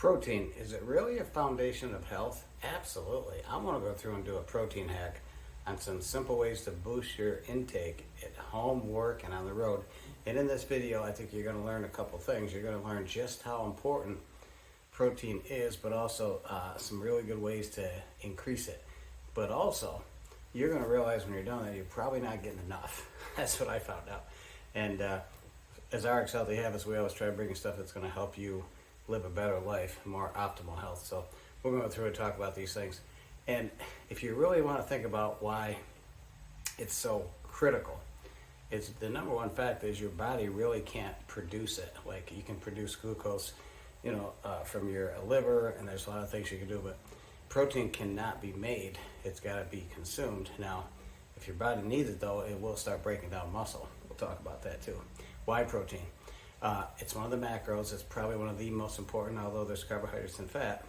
Protein, is it really a foundation of health? Absolutely. I'm going to go through and do a protein hack on some simple ways to boost your intake at home, work, and on the road. And in this video, I think you're going to learn a couple things. You're going to learn just how important protein is, but also some really good ways to increase it. But also, you're going to realize when you're done that you're probably not getting enough. That's what I found out. And as RxHealthyHabits, we always try to bring you stuff that's going to help you live a better life, more optimal health. So we're going to go through and talk about these things. And if you really want to think about why it's so critical, it's the number one fact is your body really can't produce it. Like you can produce glucose, from your liver, and there's a lot of things you can do, but protein cannot be made. It's got to be consumed. Now, if your body needs it though, it will start breaking down muscle. We'll talk about that too. Why protein? It's one of the macros. It's probably one of the most important, although there's carbohydrates and fat,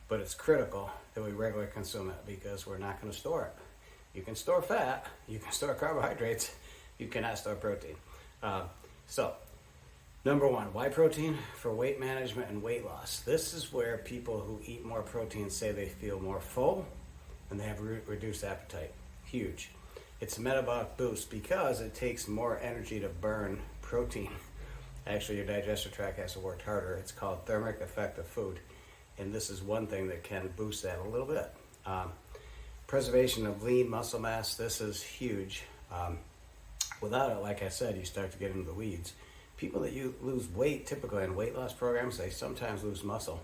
but it's critical that we regularly consume it because we're not going to store it. You can store fat, you can store carbohydrates, you cannot store protein. So, number one, why protein? For weight management and weight loss. This is where people who eat more protein say they feel more full and they have reduced appetite. Huge. It's a metabolic boost because it takes more energy to burn protein. Actually, your digestive tract has to work harder. It's called thermic effect of food. And this is one thing that can boost that a little bit. Preservation of lean muscle mass. This is huge. Without it, like I said, you start to get into the weeds. People that lose weight, typically in weight loss programs, they sometimes lose muscle.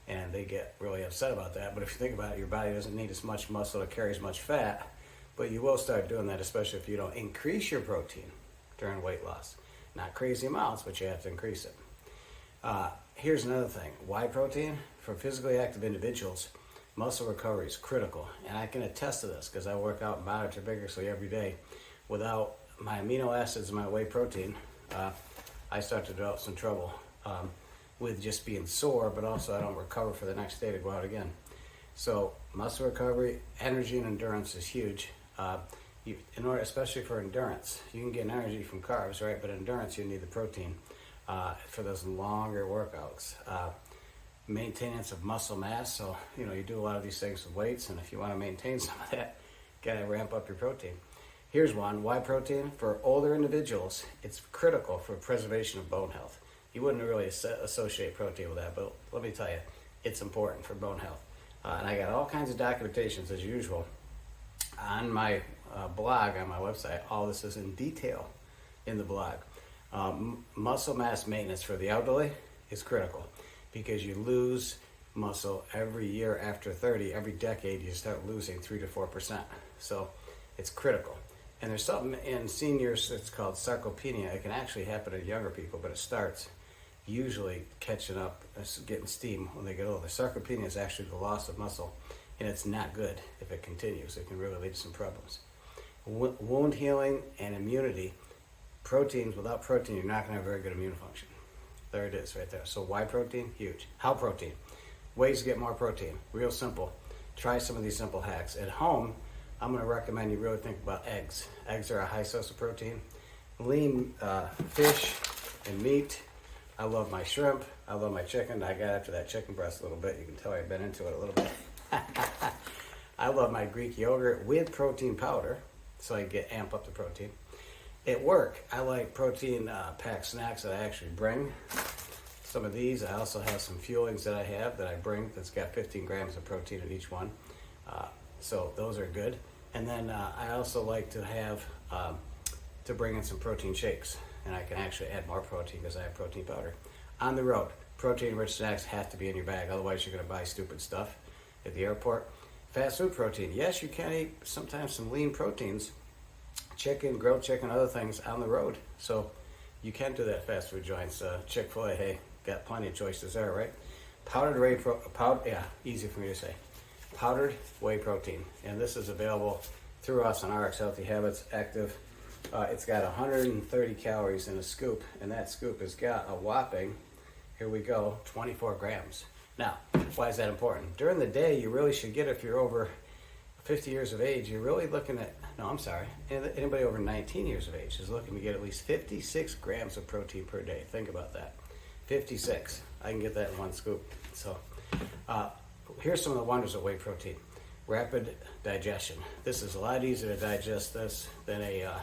And they get really upset about that. But if you think about it, your body doesn't need as much muscle to carry as much fat. But you will start doing that, especially if you don't increase your protein during weight loss. Not crazy amounts, but you have to increase it. Here's another thing. Why protein? For physically active individuals, muscle recovery is critical. And I can attest to this because I work out and monitor vigorously every day. Without my amino acids and my whey protein, I start to develop some trouble with just being sore, but also I don't recover for the next day to go out again. So muscle recovery, energy, and endurance is huge. In order, especially for endurance, you can get energy from carbs, right? But endurance, you need the protein for those longer workouts. Maintenance of muscle mass. So, you do a lot of these things with weights, and if you want to maintain some of that, gotta ramp up your protein. Here's one. Why protein? For older individuals, it's critical for preservation of bone health. You wouldn't really associate protein with that, but let me tell you, it's important for bone health. And I got all kinds of documentations, as usual, on my blog, on my website. All this is in detail in the blog. Muscle mass maintenance for the elderly is critical because you lose muscle every year after 30. Every decade, you start losing 3 to 4%. So it's critical. And there's something in seniors that's called sarcopenia. It can actually happen in younger people, but it starts usually catching up, getting steam when they get older. Sarcopenia is actually the loss of muscle, and it's not good if it continues. It can really lead to some problems. Wound healing and immunity. Proteins, without protein, you're not going to have very good immune function. There it is right there. So why protein? Huge. How protein? Ways to get more protein. Real simple. Try some of these simple hacks. At home, I'm going to recommend you really think about eggs. Eggs are a high source of protein. Lean fish and meat. I love my shrimp. I love my chicken. I got after that chicken breast a little bit. You can tell I've been into it a little bit. I love my Greek yogurt with protein powder, so I get amp up the protein. At work, I like protein packed snacks that I actually bring. Some of these, I also have some fuelings that I bring that's got 15 grams of protein in each one. So those are good. And then I also like to have, to bring in some protein shakes. And I can actually add more protein because I have protein powder. On the road, protein-rich snacks have to be in your bag. Otherwise, you're going to buy stupid stuff at the airport. Fast food protein. Yes, you can eat sometimes some lean proteins. Chicken, grilled chicken, other things on the road. So you can do that fast food joints. Chick-fil-A, hey, got plenty of choices there, right? Powdered whey easy for me to say. Powdered whey protein. And this is available through us on RxHealthyHabits Active. It's got 130 calories in a scoop, and that scoop has got a whopping, here we go, 24 grams. Now, why is that important? During the day, you really should get, if you're over 50 years of age, you're really looking at, anybody over 19 years of age is looking to get at least 56 grams of protein per day. Think about that. 56. I can get that in one scoop. So here's some of the wonders of whey protein. Rapid digestion. This is a lot easier to digest this than a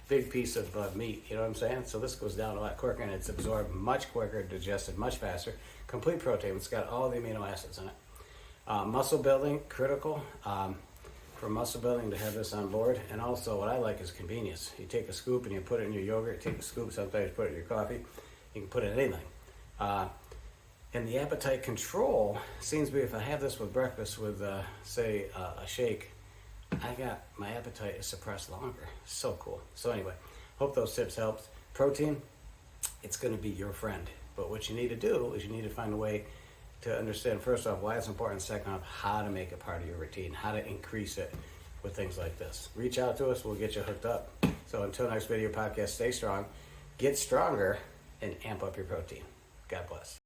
big piece of meat, you know what I'm saying? So this goes down a lot quicker, and it's absorbed much quicker, digested much faster. Complete protein. It's got all the amino acids in it. Muscle building, critical for muscle building to have this on board. And also what I like is convenience. You take a scoop and you put it in your yogurt, take a scoop, sometimes you put it in your coffee. You can put it in anything. And the appetite control seems to be, if I have this with breakfast with, say, a shake, my appetite is suppressed longer. So cool. So anyway, hope those tips helped. Protein, it's going to be your friend. But what you need to do is you need to find a way to understand, first off, why it's important, second off, how to make it part of your routine, how to increase it with things like this. Reach out to us. We'll get you hooked up. So until next video podcast, stay strong, get stronger, and amp up your protein. God bless.